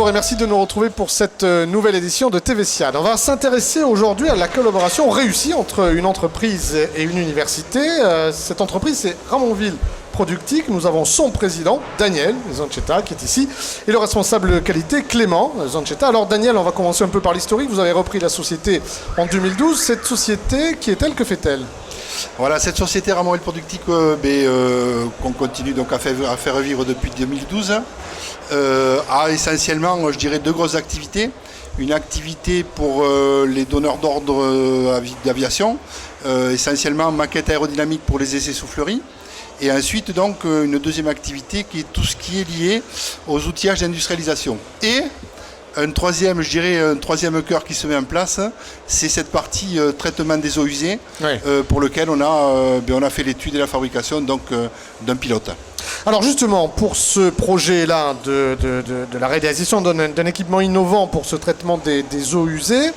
Bonjour et merci de nous retrouver pour cette nouvelle édition de TV Siad. On va s'intéresser aujourd'hui à la collaboration réussie entre une entreprise et une université. Cette entreprise, c'est Ramonville Productique. Nous avons son président, Daniel Zanchetta, qui est ici, et le responsable qualité, Clément Zanchetta. Alors Daniel, on va commencer un peu par l'historique. Vous avez repris la société en 2012. Cette société, qui est-elle, que fait-elle ? Voilà, cette société Ramonville Productique qu'on continue donc à faire vivre depuis 2012 a essentiellement, je dirais, deux grosses activités. Une activité pour les donneurs d'ordre d'aviation, essentiellement maquette aérodynamique pour les essais souffleries. Et ensuite, donc, une deuxième activité qui est tout ce qui est lié aux outillages d'industrialisation. Et un troisième cœur qui se met en place, c'est cette partie traitement des eaux usées, pour lequel on a fait l'étude et la fabrication d'un pilote. Alors justement, pour ce projet-là de la réalisation d'un équipement innovant pour ce traitement des eaux usées,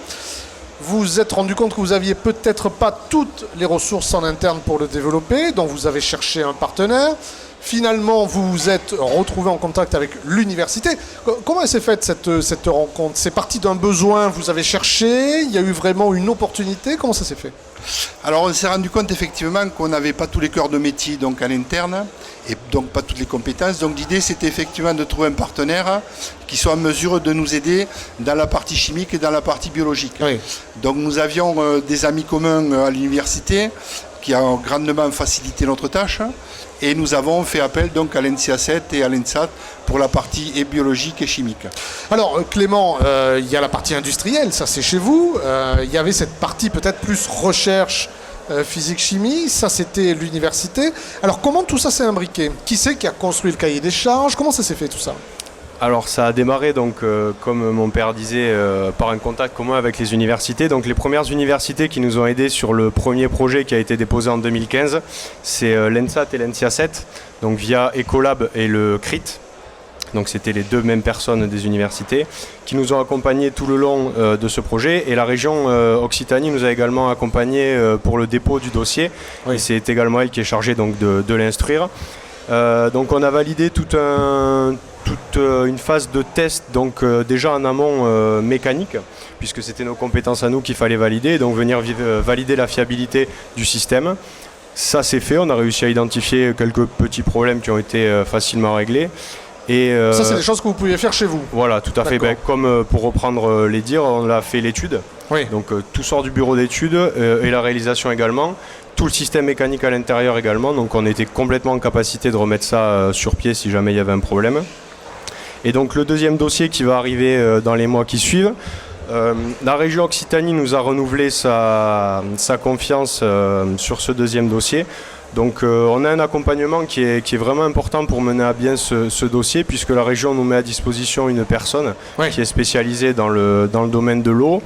vous vous êtes rendu compte que vous n'aviez peut-être pas toutes les ressources en interne pour le développer, donc vous avez cherché un partenaire. Finalement, vous vous êtes retrouvé en contact avec l'université. Comment s'est faite cette rencontre ? C'est parti d'un besoin, vous avez cherché, il y a eu vraiment une opportunité. Comment ça s'est fait ? Alors on s'est rendu compte effectivement qu'on n'avait pas tous les cœurs de métier donc à l'interne et donc pas toutes les compétences. Donc l'idée c'était effectivement de trouver un partenaire qui soit en mesure de nous aider dans la partie chimique et dans la partie biologique. Oui. Donc nous avions des amis communs à l'université qui ont grandement facilité notre tâche. Et nous avons fait appel donc à l'NCA7 et à l'ENSAT pour la partie et biologique et chimique. Alors Clément, il y a la partie industrielle, ça c'est chez vous. Il y avait cette partie peut-être plus recherche physique-chimie, ça c'était l'université. Alors comment tout ça s'est imbriqué ? Qui c'est qui a construit le cahier des charges ? Comment ça s'est fait tout ça ? Alors ça a démarré, donc, comme mon père disait, par un contact commun avec les universités. Donc les premières universités qui nous ont aidés sur le premier projet qui a été déposé en 2015, c'est l'ENSAT et l'NCA7, donc via Ecolab et le CRIT. Donc c'était les deux mêmes personnes des universités qui nous ont accompagnés tout le long de ce projet. Et la région Occitanie nous a également accompagnés pour le dépôt du dossier. Oui. Et c'est également elle qui est chargée donc, de l'instruire. Donc on a validé toute une phase de test, donc déjà en amont mécanique, puisque c'était nos compétences à nous qu'il fallait valider, donc venir valider la fiabilité du système. Ça c'est fait, on a réussi à identifier quelques petits problèmes qui ont été facilement réglés. Et ça c'est des choses que vous pouviez faire chez vous. Voilà, tout à fait. Comme pour reprendre les dires, on a fait l'étude. Oui. Donc tout sort du bureau d'études et la réalisation également. Tout le système mécanique à l'intérieur également. Donc on était complètement en capacité de remettre ça sur pied si jamais il y avait un problème. Et donc le deuxième dossier qui va arriver dans les mois qui suivent, la région Occitanie nous a renouvelé sa confiance sur ce deuxième dossier. Donc on a un accompagnement qui est vraiment important pour mener à bien ce dossier, puisque la région nous met à disposition une personne qui est spécialisée dans le domaine de l'eau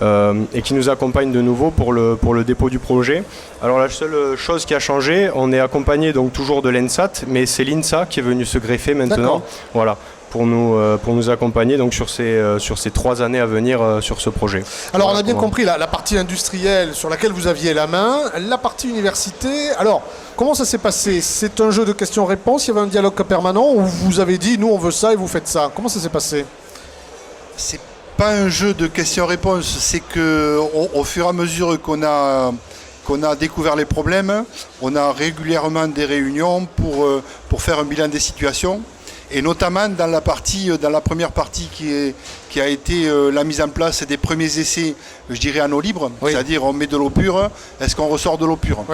et qui nous accompagne de nouveau pour le dépôt du projet. Alors la seule chose qui a changé, on est accompagné donc toujours de l'ENSAT, mais c'est l'INSA qui est venu se greffer maintenant. Voilà. Pour nous accompagner donc sur ces 3 années à venir sur ce projet. Alors on a bien compris la partie industrielle sur laquelle vous aviez la main, la partie université. Alors comment ça s'est passé ? C'est un jeu de questions-réponses, il y avait un dialogue permanent ou vous avez dit nous on veut ça et vous faites ça ? Comment ça s'est passé ? C'est pas un jeu de questions-réponses, c'est que au fur et à mesure qu'on a découvert les problèmes, on a régulièrement des réunions pour faire un bilan des situations. Et notamment dans la première partie qui a été la mise en place des premiers essais, je dirais en eau libre, c'est-à-dire on met de l'eau pure, est-ce qu'on ressort de l'eau pure ?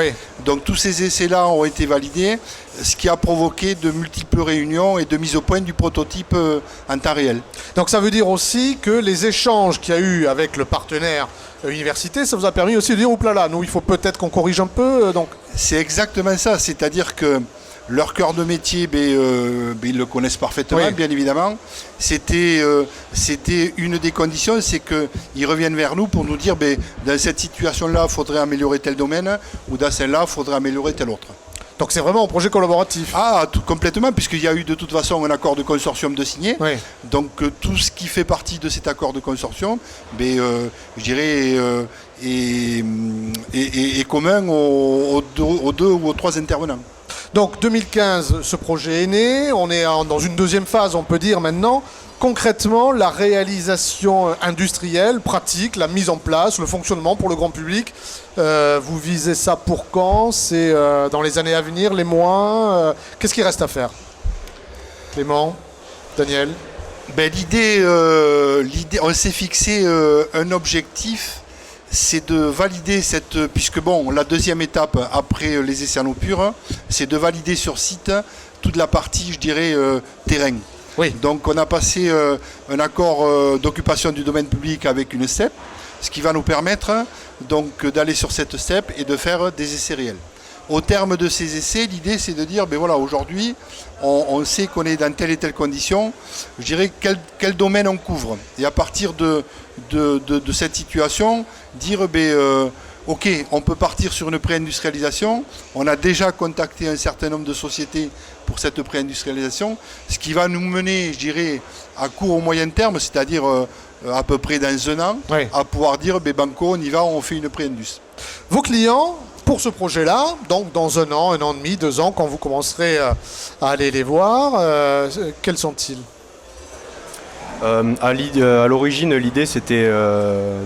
Donc tous ces essais-là ont été validés, ce qui a provoqué de multiples réunions et de mise au point du prototype en temps réel. Donc ça veut dire aussi que les échanges qu'il y a eu avec le partenaire université, ça vous a permis aussi de dire, oups là, nous il faut peut-être qu'on corrige un peu. Donc. C'est exactement ça, c'est-à-dire que leur cœur de métier, ils le connaissent parfaitement, bien évidemment. C'était une des conditions, c'est qu'ils reviennent vers nous pour nous dire, dans cette situation-là, il faudrait améliorer tel domaine, ou dans celle-là, il faudrait améliorer tel autre. Donc c'est vraiment un projet collaboratif. Ah, complètement, puisqu'il y a eu de toute façon un accord de consortium de signé. Donc tout ce qui fait partie de cet accord de consortium, je dirais, est commun aux 2 ou aux 3 intervenants. Donc 2015, ce projet est né. On est dans une deuxième phase, on peut dire maintenant. Concrètement, la réalisation industrielle, pratique, la mise en place, le fonctionnement pour le grand public, vous visez ça pour quand? C'est dans les années à venir, les mois? Qu'est-ce qu'il reste à faire? Clément, Daniel? L'idée, on s'est fixé un objectif, c'est de valider puisque la deuxième étape après les essais en eau pure, c'est de valider sur site toute la partie, je dirais, terrain. Oui. Donc on a passé un accord d'occupation du domaine public avec une STEP, ce qui va nous permettre donc d'aller sur cette STEP et de faire des essais réels. Au terme de ces essais, l'idée c'est de dire, aujourd'hui, on sait qu'on est dans telle et telle condition, je dirais quel domaine on couvre. Et à partir de cette situation, dire, ok, on peut partir sur une préindustrialisation. On a déjà contacté un certain nombre de sociétés pour cette préindustrialisation, ce qui va nous mener, je dirais, à court ou moyen terme, c'est-à-dire à peu près dans un an, oui, à pouvoir dire, banco, on y va, on fait une préindustrie. Vos clients, pour ce projet-là, donc dans un an et demi, 2 ans, quand vous commencerez à aller les voir, quels sont-ils ? À l'origine, l'idée c'était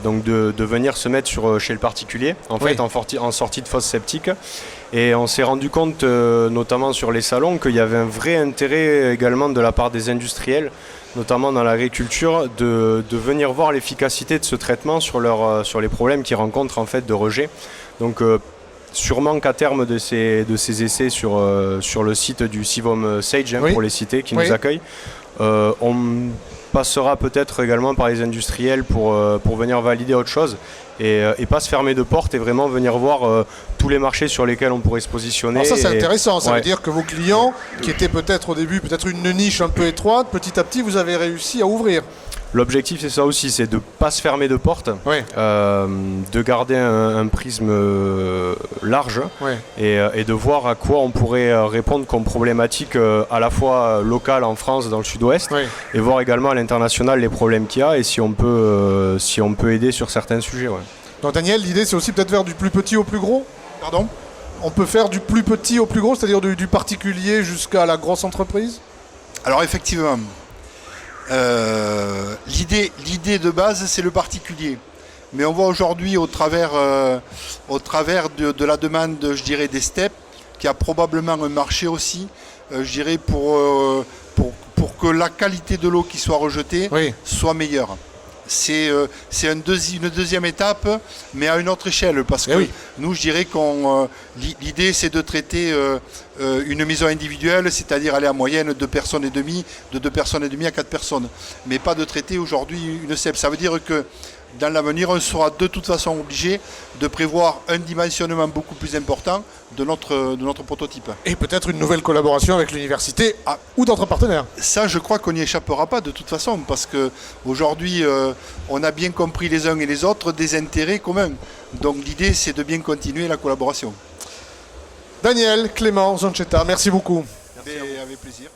donc de venir se mettre chez le particulier, fait, en sortie de fosse septique. Et on s'est rendu compte, notamment sur les salons, qu'il y avait un vrai intérêt également de la part des industriels, notamment dans l'agriculture, de venir voir l'efficacité de ce traitement sur les problèmes qu'ils rencontrent en fait de rejet. Donc sûrement qu'à terme de ces essais sur le site du Sivom Sage, pour les citer, qui nous accueille, on passera peut-être également par les industriels pour venir valider autre chose et pas se fermer de porte et vraiment venir voir tous les marchés sur lesquels on pourrait se positionner. Alors ça c'est intéressant, ça veut dire que vos clients, qui étaient peut-être au début une niche un peu étroite, petit à petit vous avez réussi à ouvrir. L'objectif c'est ça aussi, c'est de ne pas se fermer de porte, de garder un prisme large et de voir à quoi on pourrait répondre comme problématique à la fois locale en France, dans le sud-ouest, et voir également à l'international les problèmes qu'il y a et si on peut aider sur certains sujets. Donc Daniel, l'idée c'est aussi peut-être faire du plus petit au plus gros? Pardon? On peut faire du plus petit au plus gros, c'est-à-dire du particulier jusqu'à la grosse entreprise? Alors effectivement, l'idée de base c'est le particulier, mais on voit aujourd'hui au travers de la demande, je dirais, des STEP, qu'il y a probablement un marché aussi, je dirais, pour que la qualité de l'eau qui soit rejetée soit meilleure. C'est une deuxième étape, mais à une autre échelle, parce que nous, je dirais l'idée c'est de traiter une maison individuelle, c'est-à-dire aller en moyenne 2,5 personnes, de 2,5 personnes à 4 personnes, mais pas de traiter aujourd'hui une STEP. Ça veut dire que dans l'avenir, on sera de toute façon obligé de prévoir un dimensionnement beaucoup plus important de notre prototype. Et peut-être une nouvelle collaboration avec l'université ou d'autres partenaires. Ça, je crois qu'on n'y échappera pas de toute façon, parce qu'aujourd'hui, on a bien compris les uns et les autres des intérêts communs. Donc l'idée, c'est de bien continuer la collaboration. Daniel, Clément, Zoncheta, merci beaucoup. Merci, avec plaisir.